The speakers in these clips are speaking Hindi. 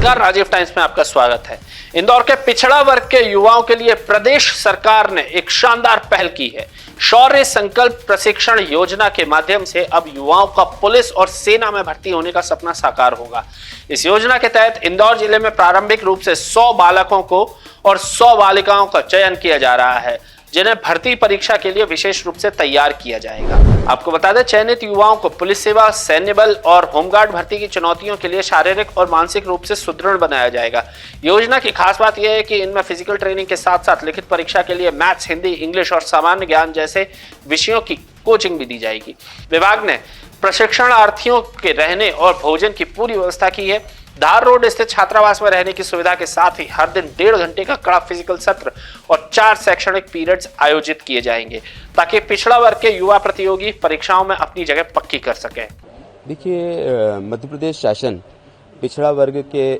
नमस्कार, राजीव टाइम्स में आपका स्वागत है। इंदौर के पिछड़ा वर्ग के युवाओं के लिए प्रदेश सरकार ने एक शानदार पहल की है। शौर्य संकल्प प्रशिक्षण योजना के माध्यम से अब युवाओं का पुलिस और सेना में भर्ती होने का सपना साकार होगा। इस योजना के तहत इंदौर जिले में प्रारंभिक रूप से 100 बालकों को और 100 बालिकाओं का चयन किया जा रहा है, जिन्हें भर्ती परीक्षा के लिए विशेष रूप से तैयार किया जाएगा। आपको बता दें, चयनित युवाओं को पुलिस सेवा, सैन्य बल और होमगार्ड भर्ती की चुनौतियों के लिए शारीरिक और मानसिक रूप से सुदृढ़ बनाया जाएगा। योजना की खास बात यह है कि इनमें फिजिकल ट्रेनिंग के साथ साथ लिखित परीक्षा के लिए मैथ्स, हिंदी, इंग्लिश और सामान्य ज्ञान जैसे विषयों की कोचिंग भी दी जाएगी। विभाग ने प्रशिक्षणार्थियों के रहने और भोजन की पूरी व्यवस्था की है। धार रोड स्थित छात्रावास में रहने की सुविधा के साथ ही हर दिन 1.5 घंटे का कड़ा फिजिकल सत्र और 4 शैक्षणिक पीरियड्स आयोजित किए जाएंगे, ताकि पिछड़ा वर्ग के युवा प्रतियोगी परीक्षाओं में अपनी जगह पक्की कर सकें। देखिए, मध्य प्रदेश शासन पिछड़ा वर्ग के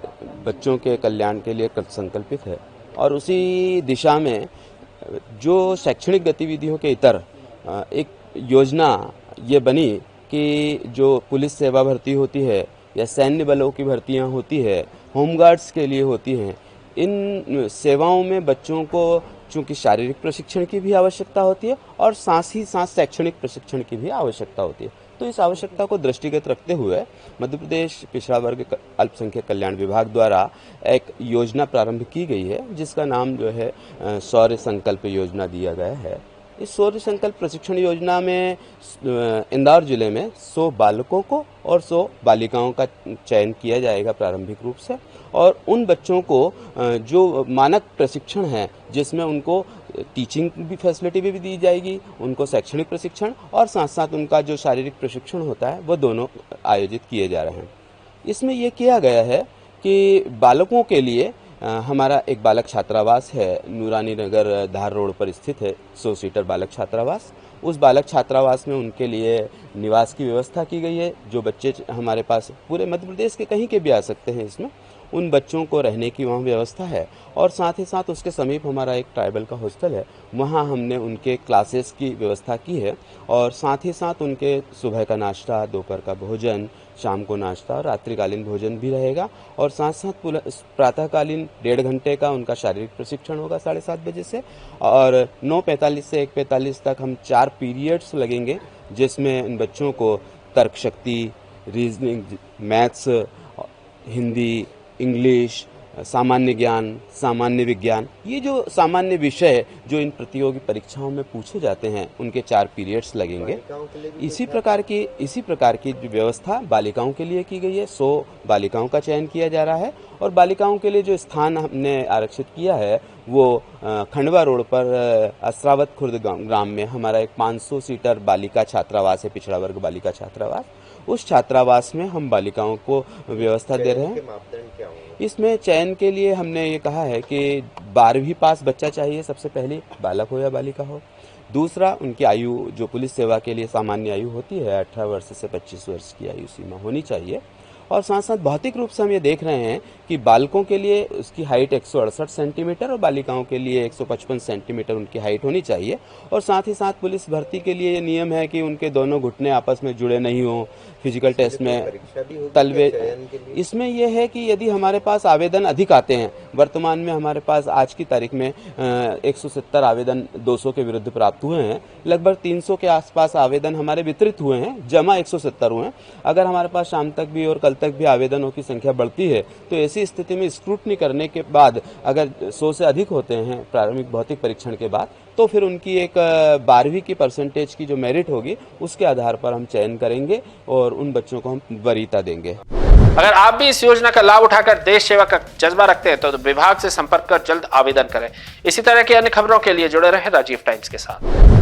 बच्चों के कल्याण के लिए कृत संकल्पित है और उसी दिशा में जो शैक्षणिक गतिविधियों के इतर एक योजना ये बनी कि जो पुलिस सेवा भर्ती होती है या सैन्य बलों की भर्तियां होती है, होमगार्ड्स के लिए होती हैं, इन सेवाओं में बच्चों को चूंकि शारीरिक प्रशिक्षण की भी आवश्यकता होती है और साथ ही साथ शैक्षणिक प्रशिक्षण की भी आवश्यकता होती है। तो इस आवश्यकता को दृष्टिगत रखते हुए मध्य प्रदेश पिछड़ा वर्ग अल्पसंख्यक कल्याण विभाग द्वारा एक योजना प्रारंभ की गई है, जिसका नाम जो है शौर्य संकल्प योजना दिया गया है। इस शौर्य संकल्प प्रशिक्षण योजना में इंदौर जिले में 100 बालकों को और 100 बालिकाओं का चयन किया जाएगा प्रारंभिक रूप से, और उन बच्चों को जो मानक प्रशिक्षण है जिसमें उनको टीचिंग भी फैसिलिटी भी दी जाएगी, उनको शैक्षणिक प्रशिक्षण और साथ साथ उनका जो शारीरिक प्रशिक्षण होता है वो दोनों आयोजित किए जा रहे हैं। इसमें ये किया गया है कि बालकों के लिए हमारा एक बालक छात्रावास है, नूरानी नगर धार रोड पर स्थित है 100 सीटर बालक छात्रावास। उस बालक छात्रावास में उनके लिए निवास की व्यवस्था की गई है। जो बच्चे हमारे पास पूरे मध्य प्रदेश के कहीं के भी आ सकते हैं, इसमें उन बच्चों को रहने की वहाँ व्यवस्था है और साथ ही साथ उसके समीप हमारा एक ट्राइबल का हॉस्टल है, वहाँ हमने उनके क्लासेस की व्यवस्था की है और साथ ही साथ उनके सुबह का नाश्ता, दोपहर का भोजन, शाम को नाश्ता और रात्रिकालीन भोजन भी रहेगा और साथ साथ प्रातःकालीन 1.5 घंटे का उनका शारीरिक प्रशिक्षण होगा 7:30 बजे से, और 9:45 से 1:45 तक हम 4 पीरियड्स लगेंगे, जिसमें इन बच्चों को तर्क शक्ति, रीजनिंग, मैथ्स, हिंदी, इंग्लिश, सामान्य ज्ञान, सामान्य विज्ञान, ये जो सामान्य विषय जो इन प्रतियोगी परीक्षाओं में पूछे जाते हैं, उनके 4 पीरियड्स लगेंगे। इसी प्रकार की जो व्यवस्था बालिकाओं के लिए की गई है। 100 बालिकाओं का चयन किया जा रहा है और बालिकाओं के लिए जो स्थान हमने आरक्षित किया है वो खंडवा रोड पर असरावत खुर्द ग्राम में हमारा एक 500 सीटर बालिका छात्रावास है, पिछड़ा वर्ग बालिका छात्रावास। उस छात्रावास में हम बालिकाओं को व्यवस्था दे रहे हैं। इसमें चयन के लिए हमने ये कहा है कि 12वीं पास बच्चा चाहिए, सबसे पहले बालक हो या बालिका हो। दूसरा, उनकी आयु जो पुलिस सेवा के लिए सामान्य आयु होती है 18 वर्ष से 25 वर्ष की आयु सीमा होनी चाहिए। और साथ साथ भौतिक रूप से हम ये देख रहे हैं कि बालकों के लिए उसकी हाइट 168 सेंटीमीटर और बालिकाओं के लिए 155 सेंटीमीटर उनकी हाइट होनी चाहिए। और साथ ही साथ पुलिस भर्ती के लिए ये नियम है कि उनके दोनों घुटने आपस में जुड़े नहीं हो, फिजिकल टेस्ट में तलवे। इसमें यह है कि यदि हमारे पास आवेदन अधिक आते हैं, वर्तमान में हमारे पास आज की तारीख में 170 आवेदन 200 के विरुद्ध प्राप्त हुए हैं, लगभग 300 के आसपास आवेदन हमारे वितरित हुए हैं, जमा 170 हुए हैं। अगर हमारे पास शाम तक भी और कल तक भी आवेदनों की संख्या बढ़ती है तो ऐसी स्थिति में स्क्रूटनी करने के बाद अगर 100 से अधिक होते हैं प्रारंभिक भौतिक परीक्षण के बाद, तो फिर उनकी एक 12वीं की परसेंटेज की जो मेरिट होगी उसके आधार पर हम चयन करेंगे और उन बच्चों को हम वरीयता देंगे। अगर आप भी इस योजना का लाभ उठाकर देश सेवा का जज्बा रखते हैं तो विभाग से संपर्क कर जल्द आवेदन करें। इसी तरह की अन्य खबरों के लिए जुड़े रहे राजीव टाइम्स के साथ।